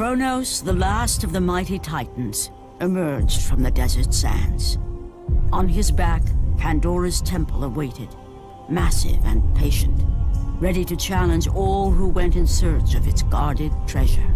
Kronos, the last of the mighty Titans, emerged from the desert sands. On his back, Pandora's temple awaited, massive and patient, ready to challenge all who went in search of its guarded treasure.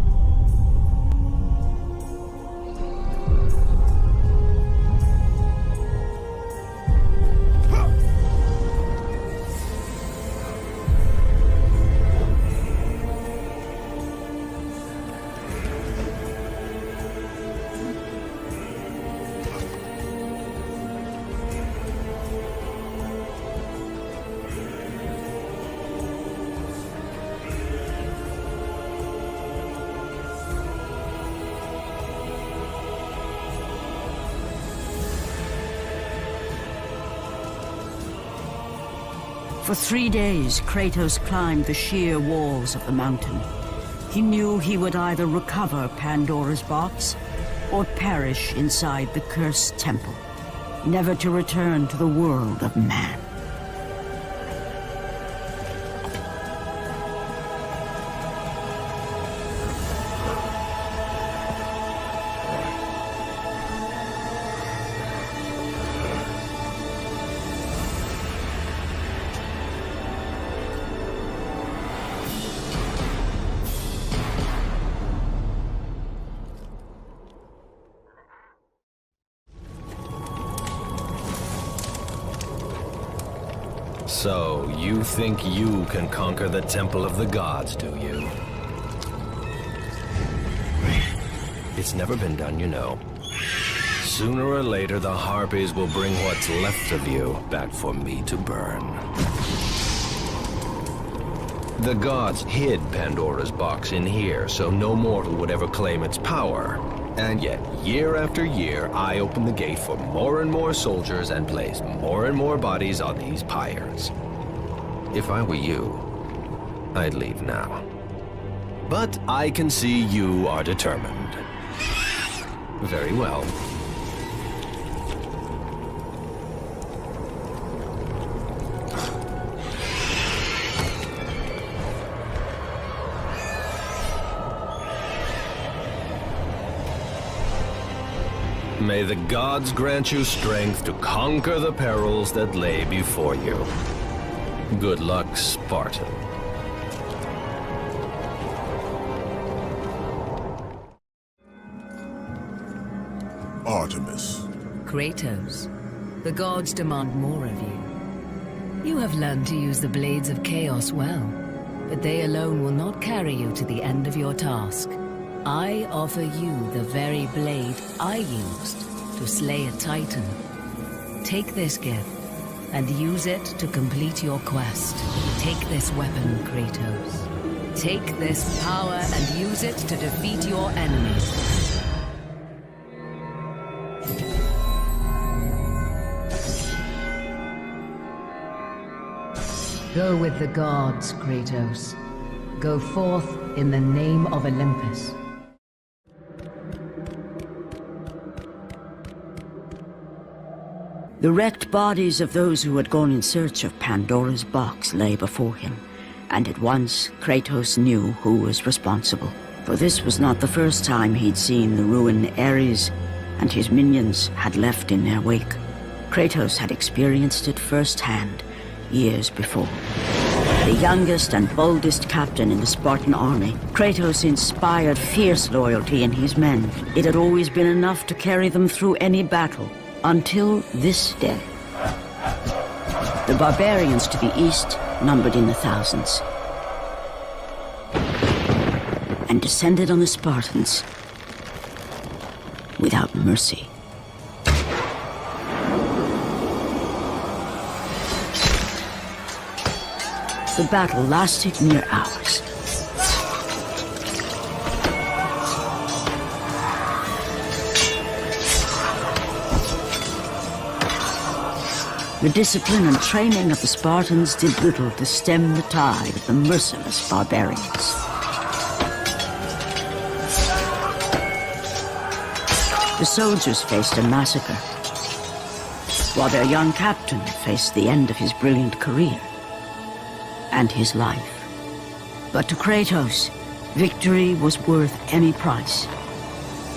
For 3 days, Kratos climbed the sheer walls of the mountain. He knew he would either recover Pandora's box or perish inside the cursed temple, never to return to the world of man. So, you think you can conquer the Temple of the Gods, do you? It's never been done, you know. Sooner or later, the Harpies will bring what's left of you back for me to burn. The gods hid Pandora's box in here, so no mortal would ever claim its power. And yet, year after year, I open the gate for more and more soldiers and place more and more bodies on these pyres. If I were you, I'd leave now. But I can see you are determined. Very well. May the gods grant you strength to conquer the perils that lay before you. Good luck, Spartan. Artemis. Kratos, the gods demand more of you. You have learned to use the blades of chaos well, but they alone will not carry you to the end of your task. I offer you the very blade I used to slay a Titan. Take this gift and use it to complete your quest. Take this weapon, Kratos. Take this power and use it to defeat your enemies. Go with the gods, Kratos. Go forth in the name of Olympus. The wrecked bodies of those who had gone in search of Pandora's box lay before him, and at once Kratos knew who was responsible. For this was not the first time he'd seen the ruin Ares and his minions had left in their wake. Kratos had experienced it firsthand years before. The youngest and boldest captain in the Spartan army, Kratos inspired fierce loyalty in his men. It had always been enough to carry them through any battle. Until this day. The barbarians to the east numbered in the thousands and descended on the Spartans without mercy. The battle lasted near hours. The discipline and training of the Spartans did little to stem the tide of the merciless barbarians. The soldiers faced a massacre, while their young captain faced the end of his brilliant career and his life. But to Kratos, Victory was worth any price,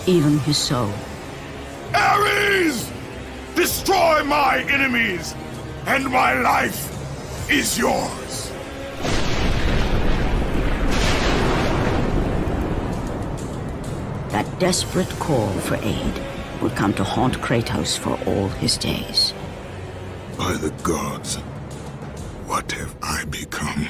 even his soul. Ares! Destroy my enemies, and my life is yours. That desperate call for aid would come to haunt Kratos for all his days. By the gods, what have I become?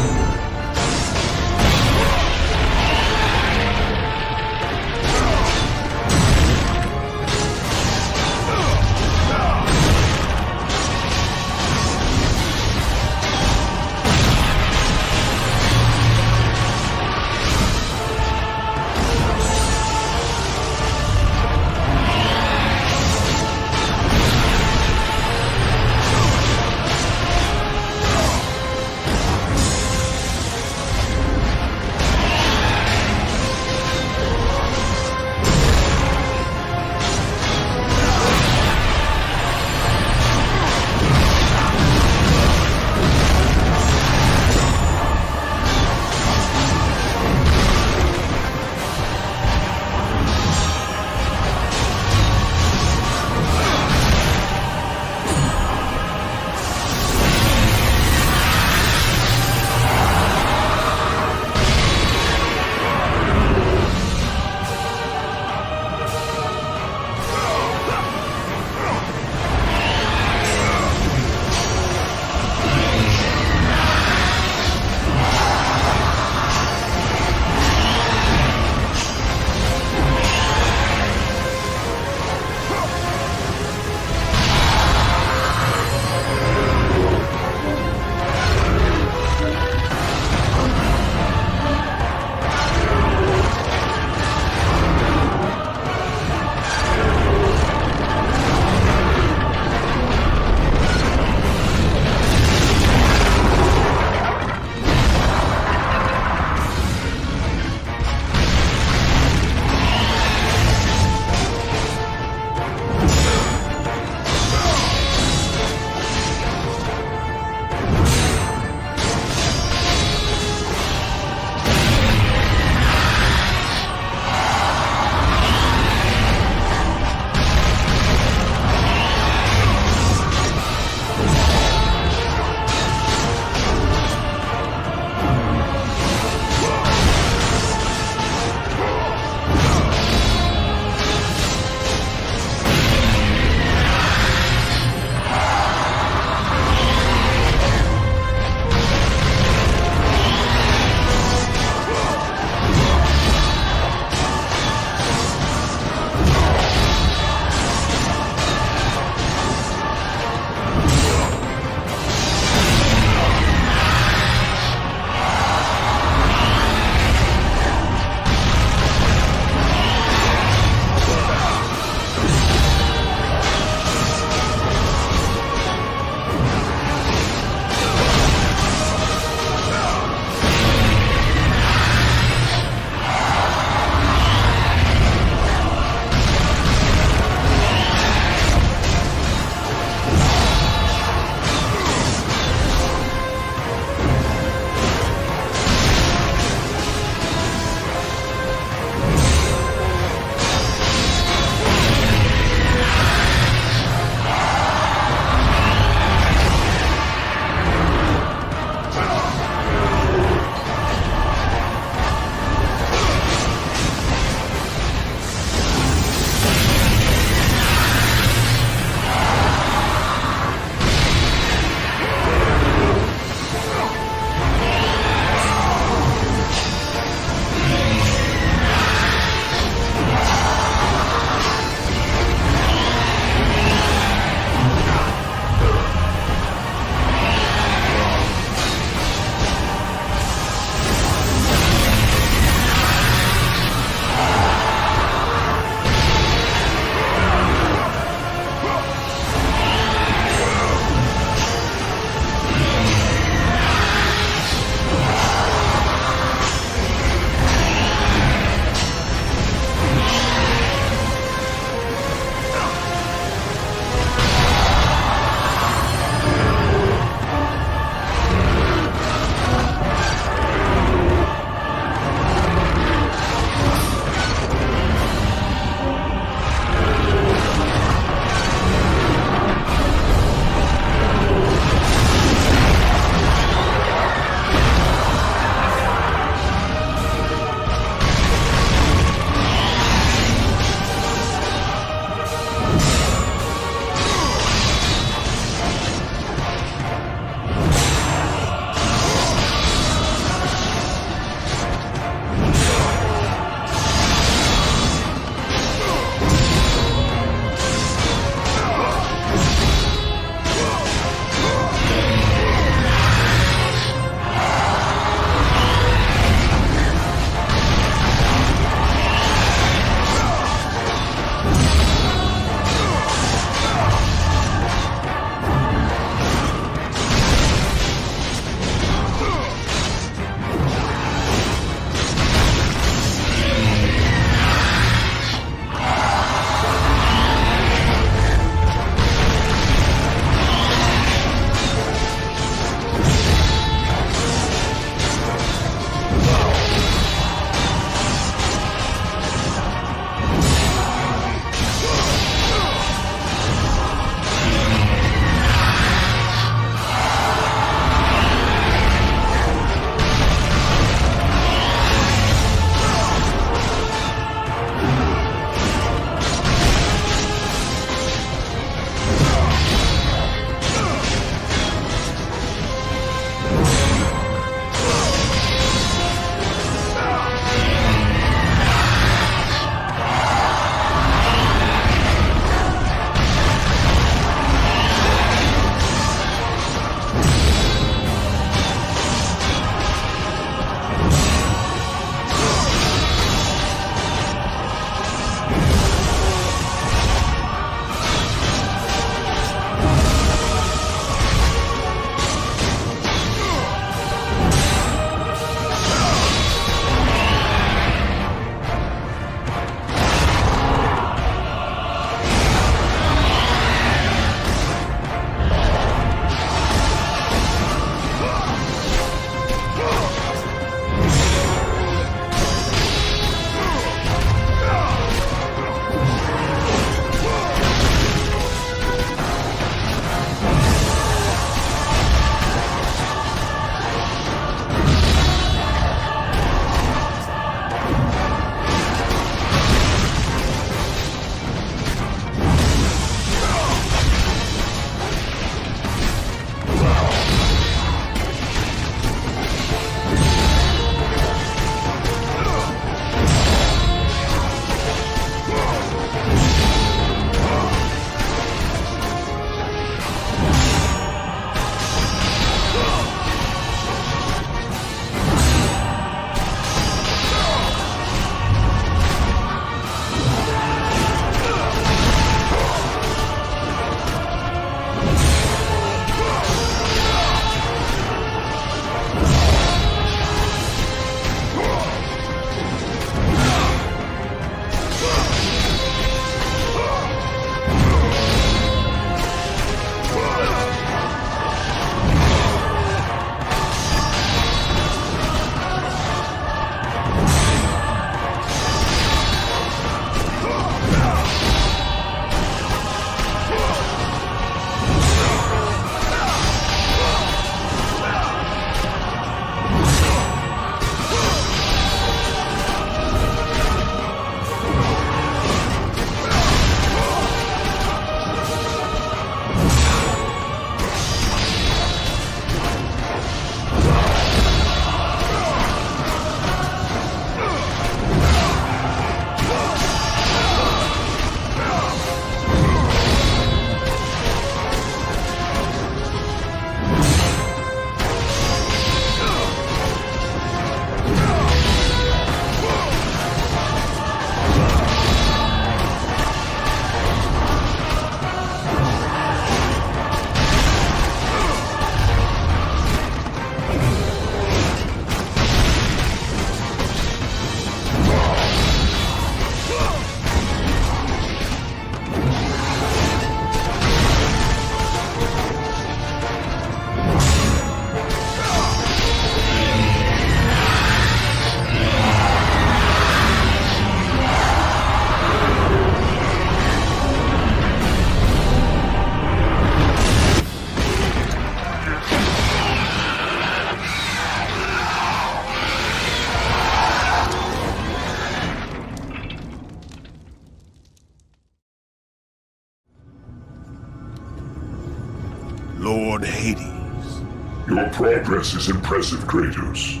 Lord Hades. Your progress is impressive, Kratos.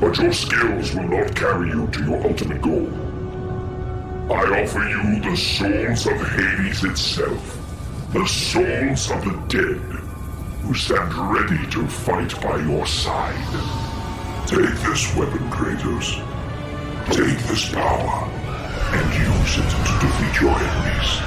But your skills will not carry you to your ultimate goal. I offer you the souls of Hades itself. The souls of the dead, who stand ready to fight by your side. Take this weapon, Kratos. Take this power, and use it to defeat your enemies.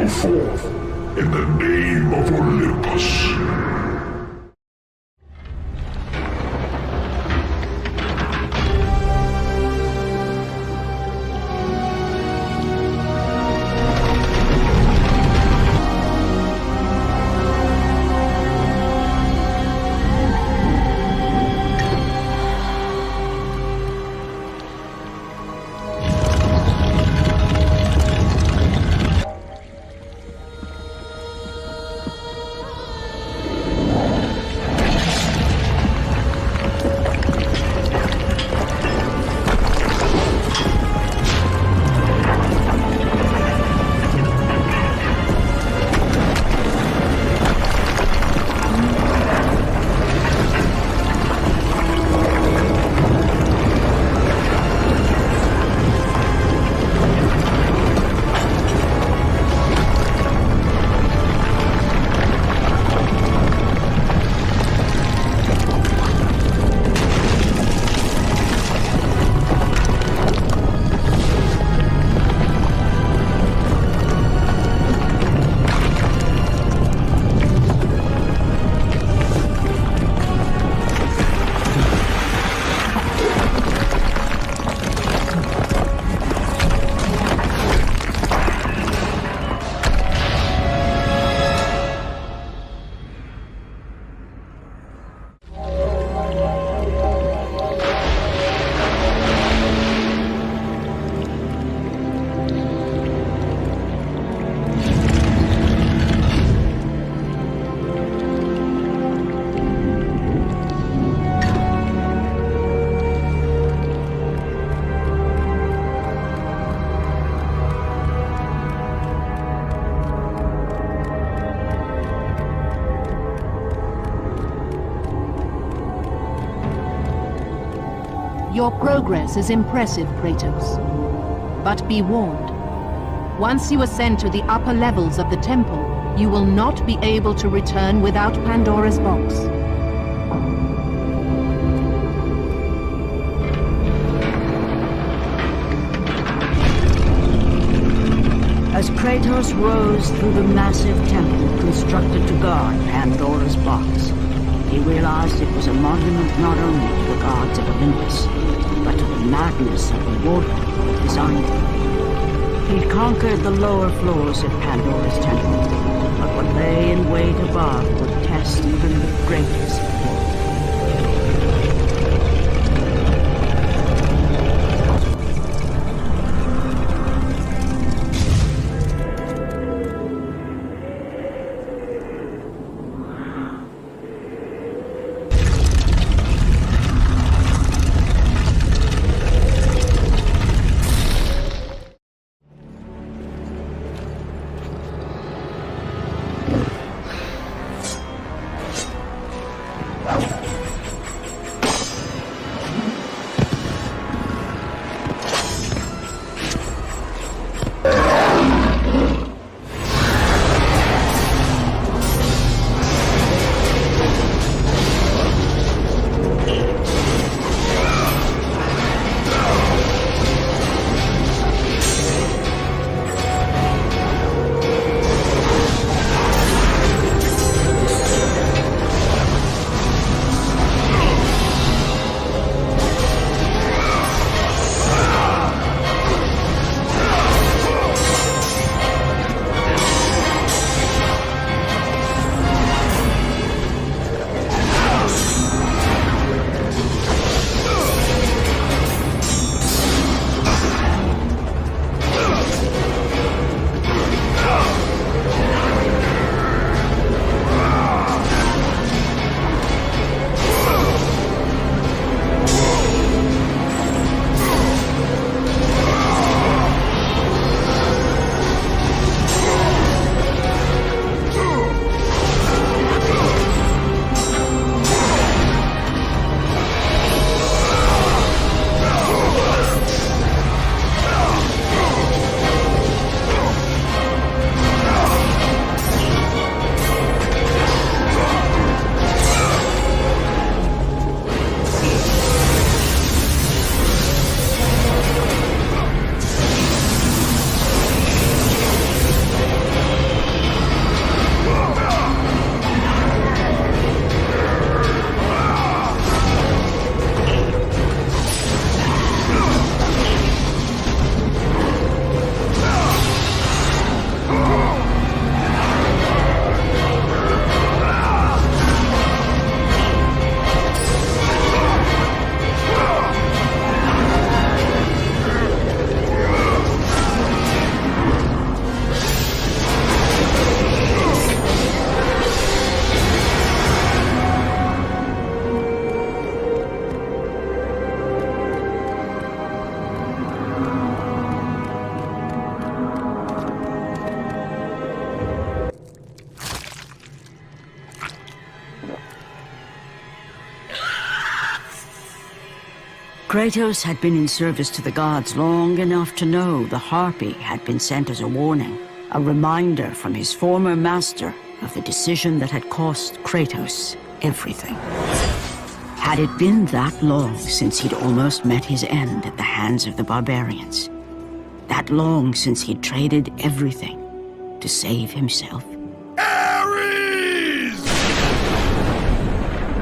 Forth in the name of Olympus. Your progress is impressive, Kratos. But be warned. Once you ascend to the upper levels of the temple, you will not be able to return without Pandora's box. As Kratos rose through the massive temple constructed to guard Pandora's box, he realized it was a monument not only to the gods of Olympus, but to the madness of the mortal who designed it. He'd conquered the lower floors of Pandora's temple, but what lay in wait above would test even the greatest of mortals. Kratos had been in service to the gods long enough to know the Harpy had been sent as a warning, a reminder from his former master of the decision that had cost Kratos everything. Had it been that long since he'd almost met his end at the hands of the barbarians? That long since he'd traded everything to save himself? Ares!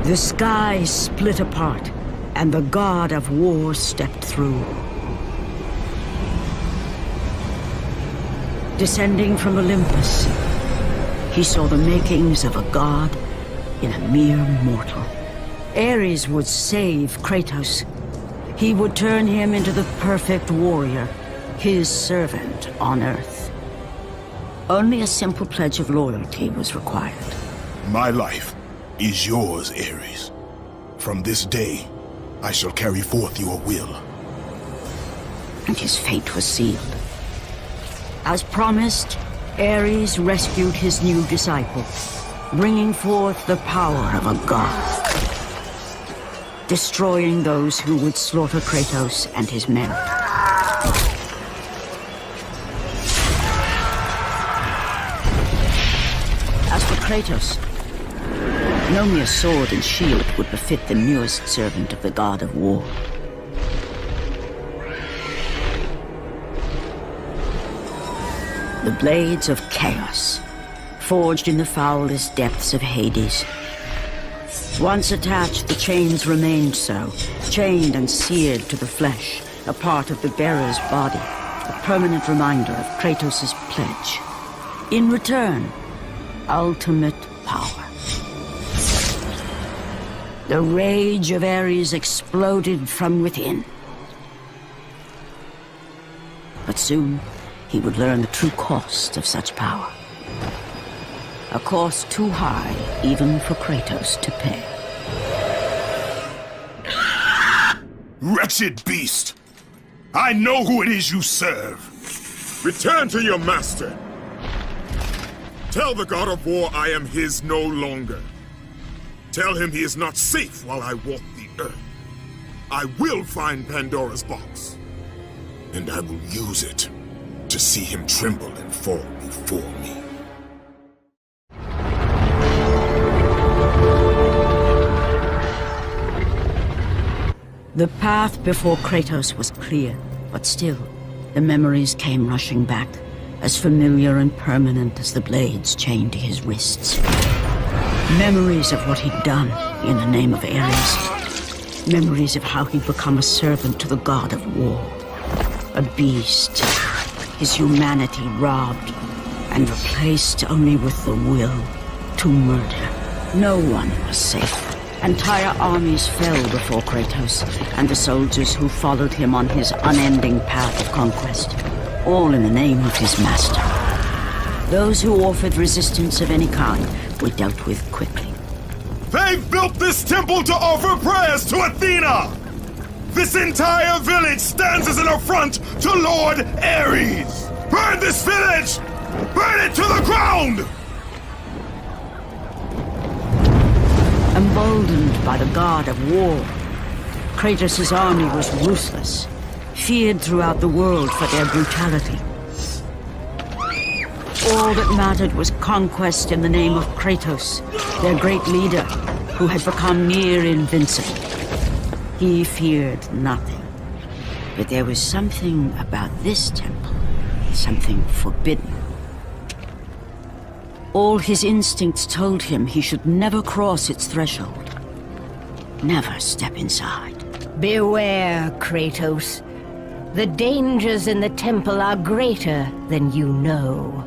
The sky split apart, and the god of war stepped through. Descending from Olympus, he saw the makings of a god in a mere mortal. Ares would save Kratos. He would turn him into the perfect warrior, his servant on Earth. Only a simple pledge of loyalty was required. My life is yours, Ares. From this day, I shall carry forth your will. And his fate was sealed. As promised, Ares rescued his new disciple, bringing forth the power of a god, destroying those who would slaughter Kratos and his men. As for Kratos, no mere sword and shield would befit the newest servant of the god of war. The blades of chaos, forged in the foulest depths of Hades. Once attached, the chains remained so, chained and seared to the flesh, a part of the bearer's body, a permanent reminder of Kratos' pledge. In return, ultimate power. The rage of Ares exploded from within. But soon, he would learn the true cost of such power. A cost too high even for Kratos to pay. Wretched beast! I know who it is you serve! Return to your master! Tell the god of war I am his no longer. Tell him he is not safe while I walk the earth. I will find Pandora's box. And I will use it to see him tremble and fall before me. The path before Kratos was clear, but still, the memories came rushing back, as familiar and permanent as the blades chained to his wrists. Memories of what he'd done in the name of Ares. Memories of how he'd become a servant to the god of war. A beast, his humanity robbed and replaced only with the will to murder. No one was safe. Entire armies fell before Kratos and the soldiers who followed him on his unending path of conquest, all in the name of his master. Those who offered resistance of any kind were dealt with quickly. They've built this temple to offer prayers to Athena! This entire village stands as an affront to Lord Ares! Burn this village! Burn it to the ground! Emboldened by the god of war, Kratos' army was ruthless, feared throughout the world for their brutality. All that mattered was conquest in the name of Kratos, their great leader, who had become near invincible. He feared nothing, but there was something about this temple, something forbidden. All his instincts told him he should never cross its threshold, never step inside. Beware, Kratos. The dangers in the temple are greater than you know.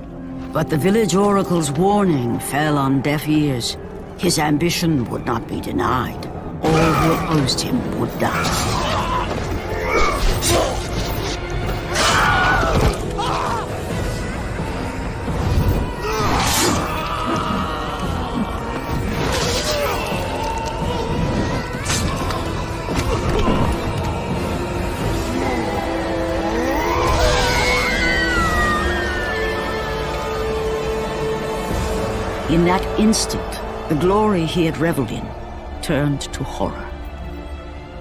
But the village oracle's warning fell on deaf ears. His ambition would not be denied. All who opposed him would die. In that instant, the glory he had reveled in turned to horror.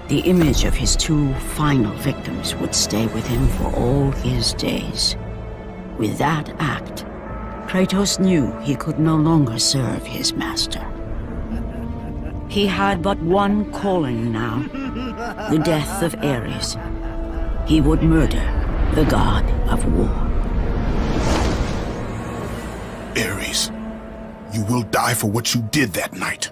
The image of his two final victims would stay with him for all his days. With that act, Kratos knew he could no longer serve his master. He had but one calling now, the death of Ares. He would murder the god of war. Ares, you will die for what you did that night.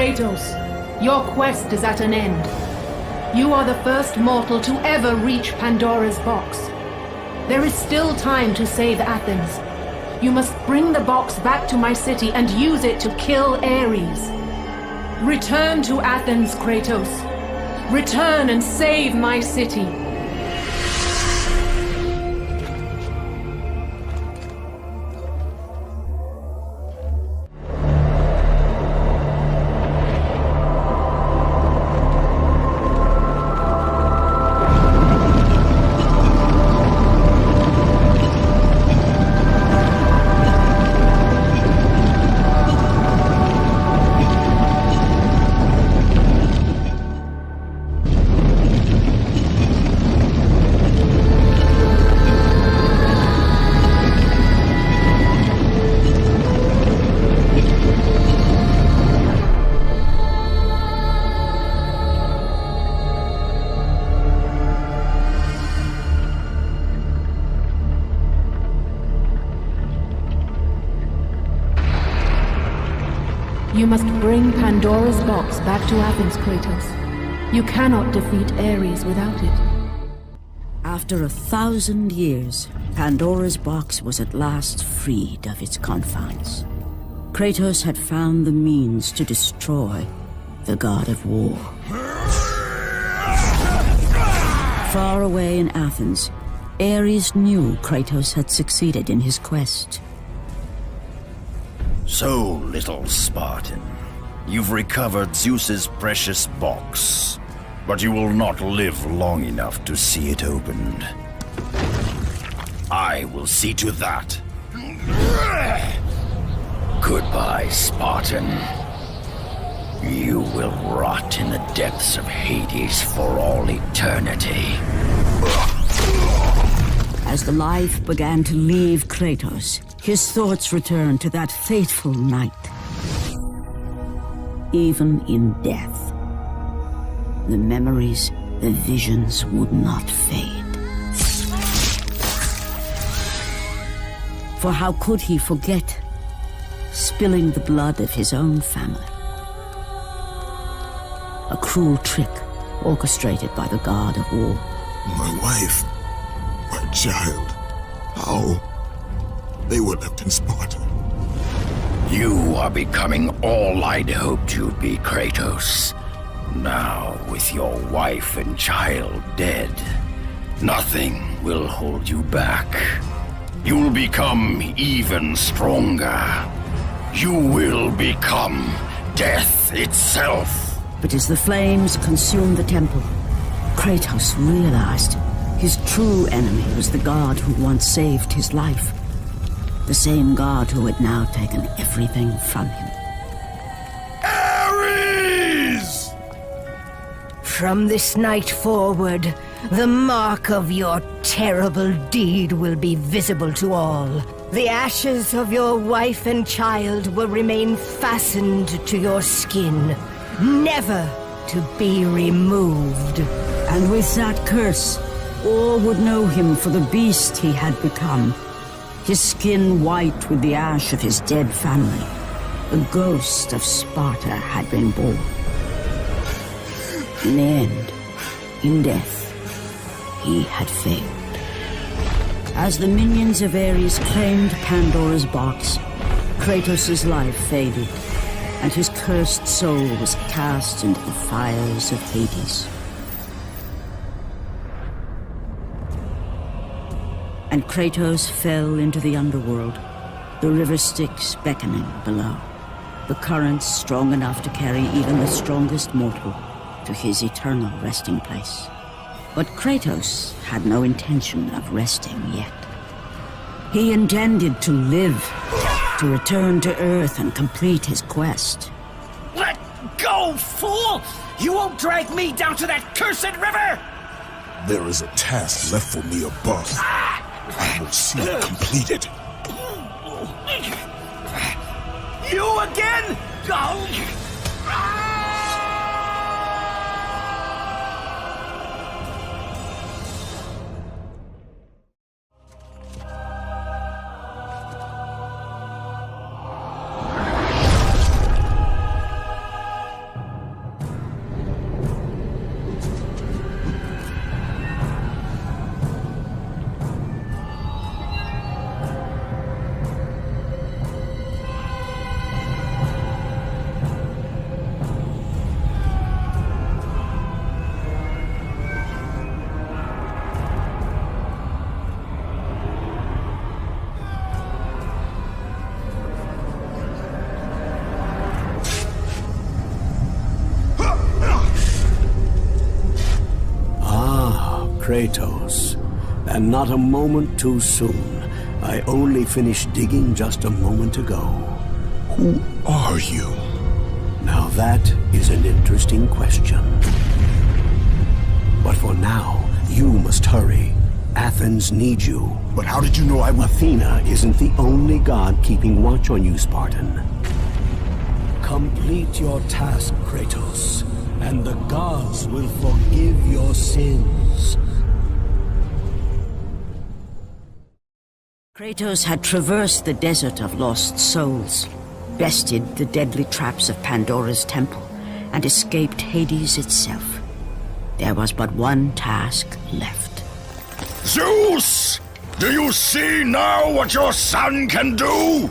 Kratos, your quest is at an end. You are the first mortal to ever reach Pandora's box. There is still time to save Athens. You must bring the box back to my city and use it to kill Ares. Return to Athens, Kratos. Return and save my city. You must bring Pandora's box back to Athens, Kratos. You cannot defeat Ares without it. After 1,000 years, Pandora's box was at last freed of its confines. Kratos had found the means to destroy the god of war. Far away in Athens, Ares knew Kratos had succeeded in his quest. So, little Spartan, You've recovered Zeus's precious box, but you will not live long enough to see it opened. I will see to that. Goodbye, Spartan. You will rot in the depths of Hades for all eternity. As the life began to leave Kratos, his thoughts returned to that fateful night. Even in death, the memories, the visions would not fade. For how could he forget spilling the blood of his own family? A cruel trick orchestrated by the god of war. My wife, my child, how? They were left in Sparta. You are becoming all I'd hoped you'd be, Kratos. Now, with your wife and child dead, nothing will hold you back. You'll become even stronger. You will become death itself. But as the flames consumed the temple, Kratos realized his true enemy was the god who once saved his life. The same god who had now taken everything from him. Ares! From this night forward, the mark of your terrible deed will be visible to all. The ashes of your wife and child will remain fastened to your skin, never to be removed. And with that curse, all would know him for the beast he had become. His skin white with the ash of his dead family. The ghost of Sparta had been born. In the end, in death, he had failed. As the minions of Ares claimed Pandora's box, Kratos' life faded, and his cursed soul was cast into the fires of Hades. And Kratos fell into the underworld, the river Styx beckoning below, the currents strong enough to carry even the strongest mortal to his eternal resting place. But Kratos had no intention of resting yet. He intended to live, to return to Earth and complete his quest. Let go, fool! You won't drag me down to that cursed river! There is a task left for me above. I will see it completed. You again? Oh. Kratos, and not a moment too soon. I only finished digging just a moment ago. Who are you? Now that is an interesting question. But for now, you must hurry. Athens needs you. But how did you know I would... Athena isn't the only god keeping watch on you, Spartan. Complete your task, Kratos, and the gods will forgive your sins. Kratos had traversed the desert of lost souls, bested the deadly traps of Pandora's temple, and escaped Hades itself. There was but one task left. Zeus! Do you see now what your son can do?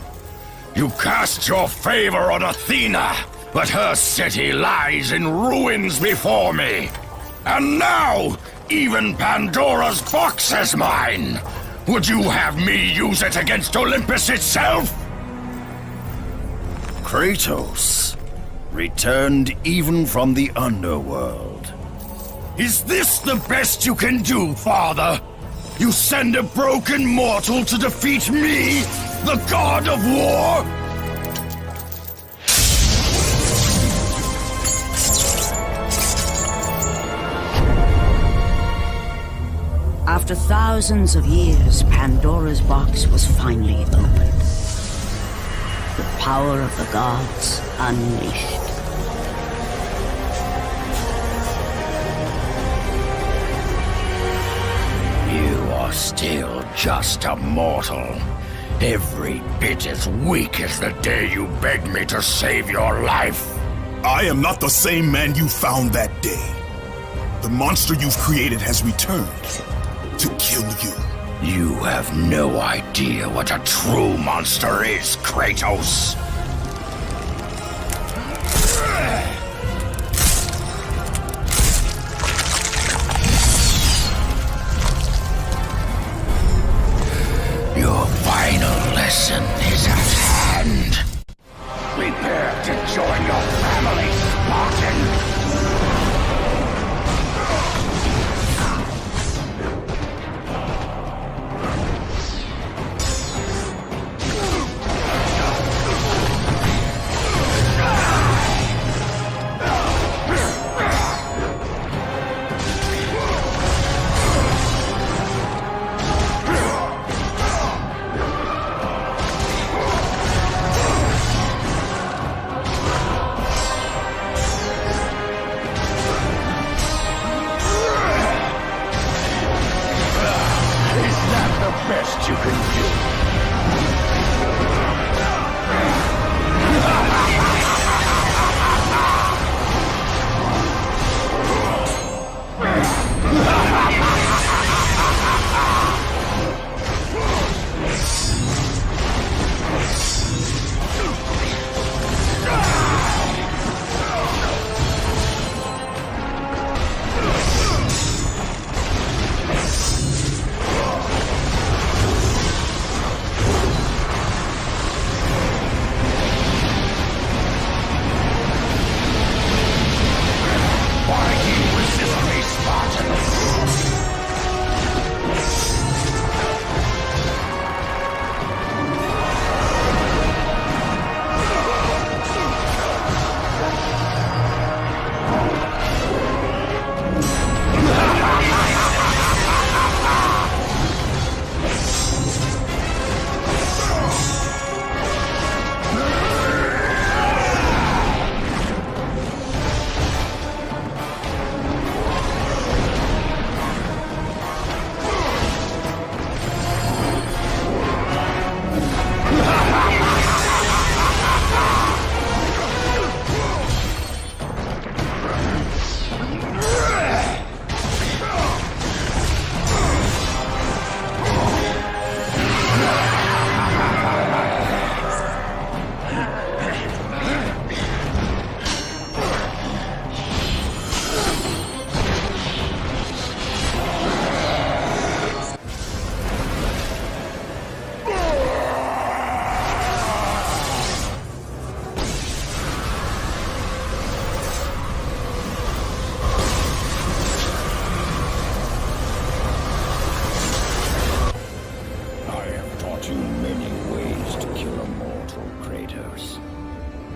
You cast your favor on Athena, but her city lies in ruins before me. And now, even Pandora's box is mine. Would you have me use it against Olympus itself? Kratos, returned even from the underworld. Is this the best you can do, Father? You send a broken mortal to defeat me, the god of war? After thousands of years, Pandora's box was finally opened. The power of the gods unleashed. You are still just a mortal. Every bit as weak as the day you begged me to save your life. I am not the same man you found that day. The monster you've created has returned to kill you. You have no idea what a true monster is, Kratos. Your final lesson is at hand. Prepare to join your family, Spartan. Best you can do.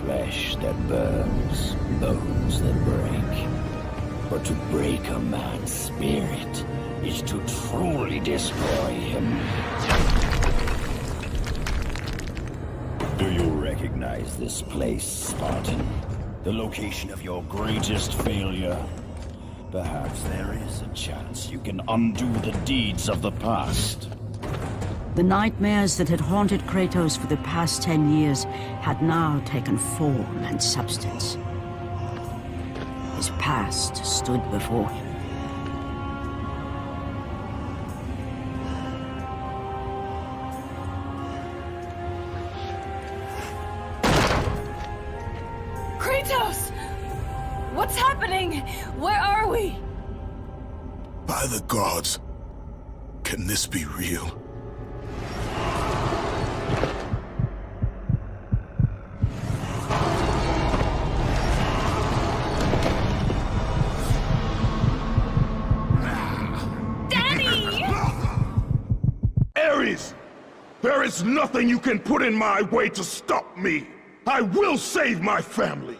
Flesh that burns, bones that break. But to break a man's spirit is to truly destroy him. Do you recognize this place, Spartan? The location of your greatest failure? Perhaps there is a chance you can undo the deeds of the past. The nightmares that had haunted Kratos for the past 10 years had now taken form and substance. His past stood before him. Kratos! What's happening? Where are we? By the gods, can this be real? There's nothing you can put in my way to stop me. I will save my family.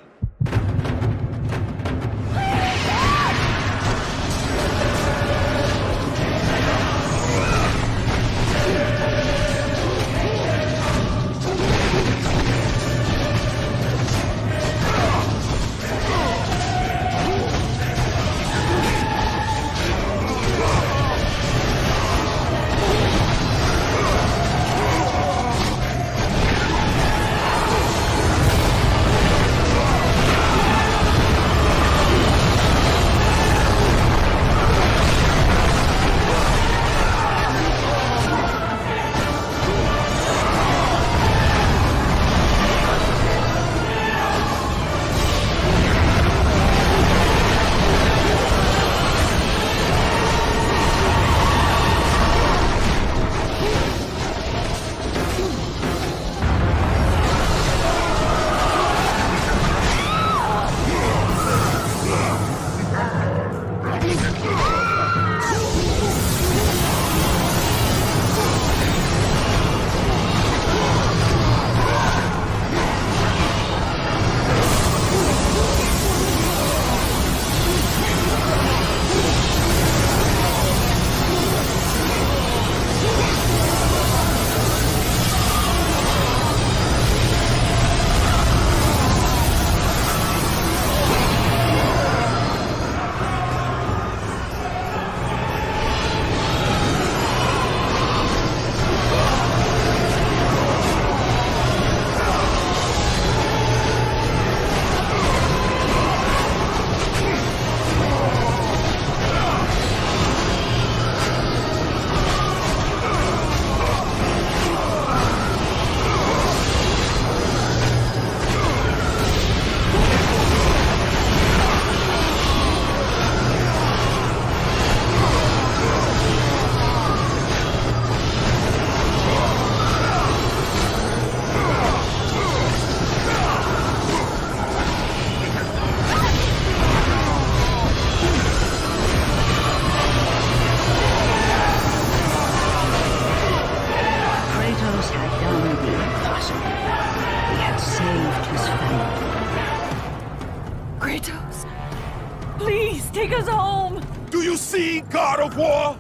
Take us home! Do you see, God of War?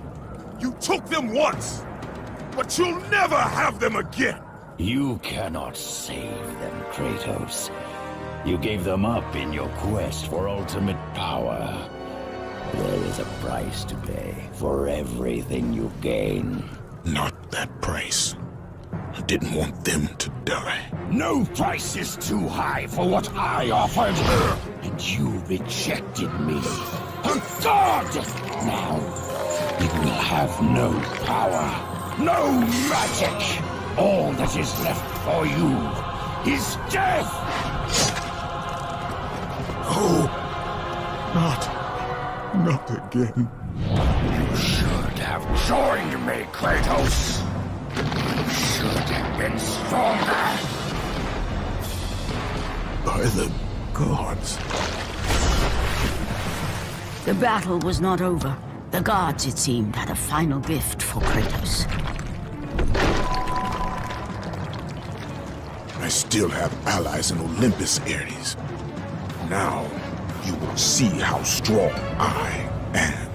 You took them once, but you'll never have them again! You cannot save them, Kratos. You gave them up in your quest for ultimate power. There is a price to pay for everything you gain. Not that price. I didn't want them to die. No price is too high for what I offered, and you rejected me. A god! Now, you will have no power, no magic. All that is left for you is death! Oh, not again. You should have joined me, Kratos. You should have been stronger. By the gods. The battle was not over. The gods, it seemed, had a final gift for Kratos. I still have allies in Olympus, Ares. Now, you will see how strong I am.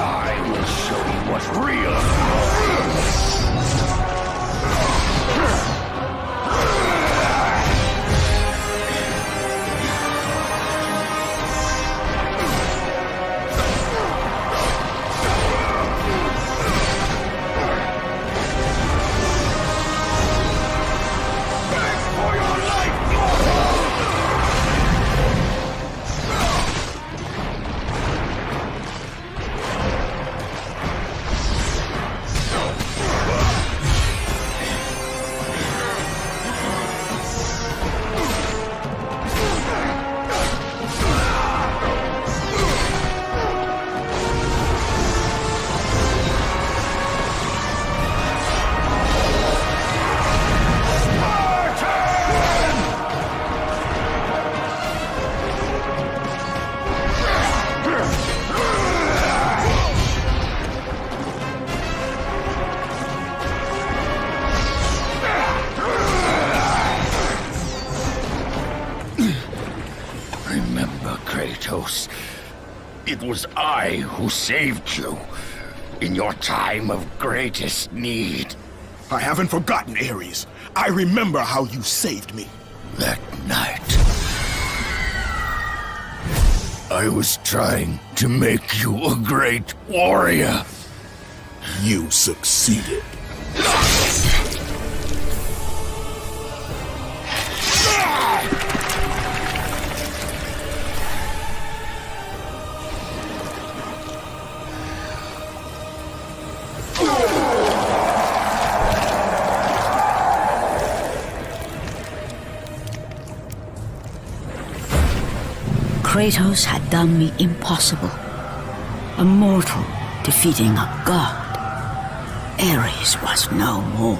I will show you Kratos. It was I who saved you in your time of greatest need. I haven't forgotten, Ares. I remember how you saved me. That night, I was trying to make you a great warrior. You succeeded. Kratos had done me impossible. A mortal defeating a god. Ares was no more.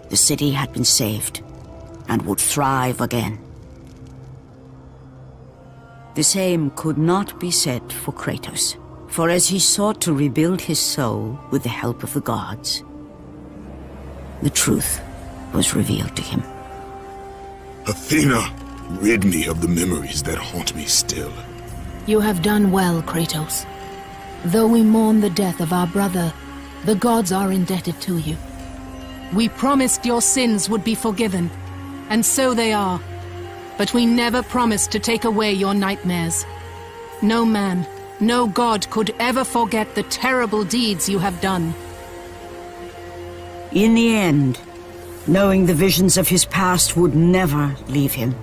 The city had been saved and would thrive again. The same could not be said for Kratos, for as he sought to rebuild his soul with the help of the gods, the truth was revealed to him. Athena, rid me of the memories that haunt me still. You have done well, Kratos. Though we mourn the death of our brother, the gods are indebted to you. We promised your sins would be forgiven, and so they are. But we never promised to take away your nightmares. No man, no god could ever forget the terrible deeds you have done. In the end, knowing the visions of his past would never leave him,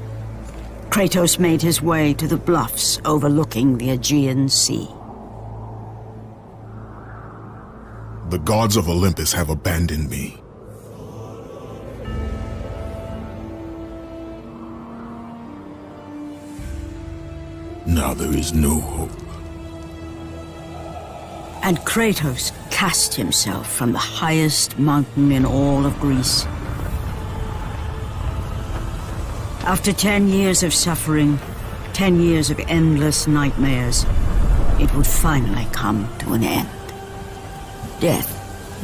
Kratos made his way to the bluffs overlooking the Aegean Sea. The gods of Olympus have abandoned me. Now there is no hope. And Kratos cast himself from the highest mountain in all of Greece. After 10 years of suffering, 10 years of endless nightmares, it would finally come to an end. Death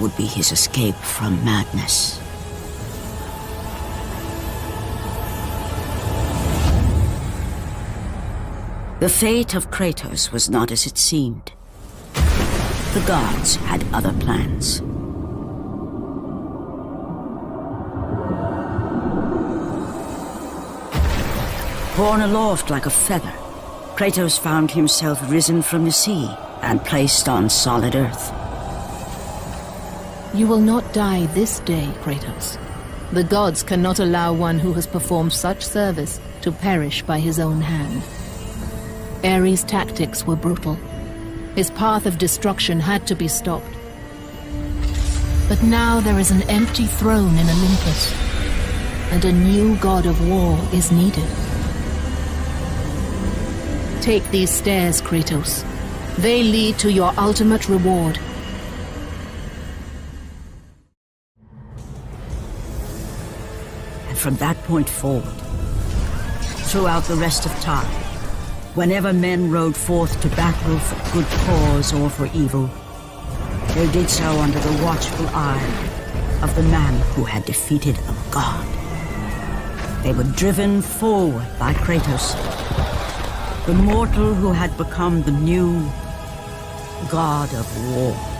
would be his escape from madness. The fate of Kratos was not as it seemed. The gods had other plans. Borne aloft like a feather, Kratos found himself risen from the sea and placed on solid earth. You will not die this day, Kratos. The gods cannot allow one who has performed such service to perish by his own hand. Ares' tactics were brutal. His path of destruction had to be stopped. But now there is an empty throne in Olympus, and a new god of war is needed. Take these stairs, Kratos. They lead to your ultimate reward. And from that point forward, throughout the rest of time, whenever men rode forth to battle for good cause or for evil, they did so under the watchful eye of the man who had defeated a god. They were driven forward by Kratos, the mortal who had become the new god of war.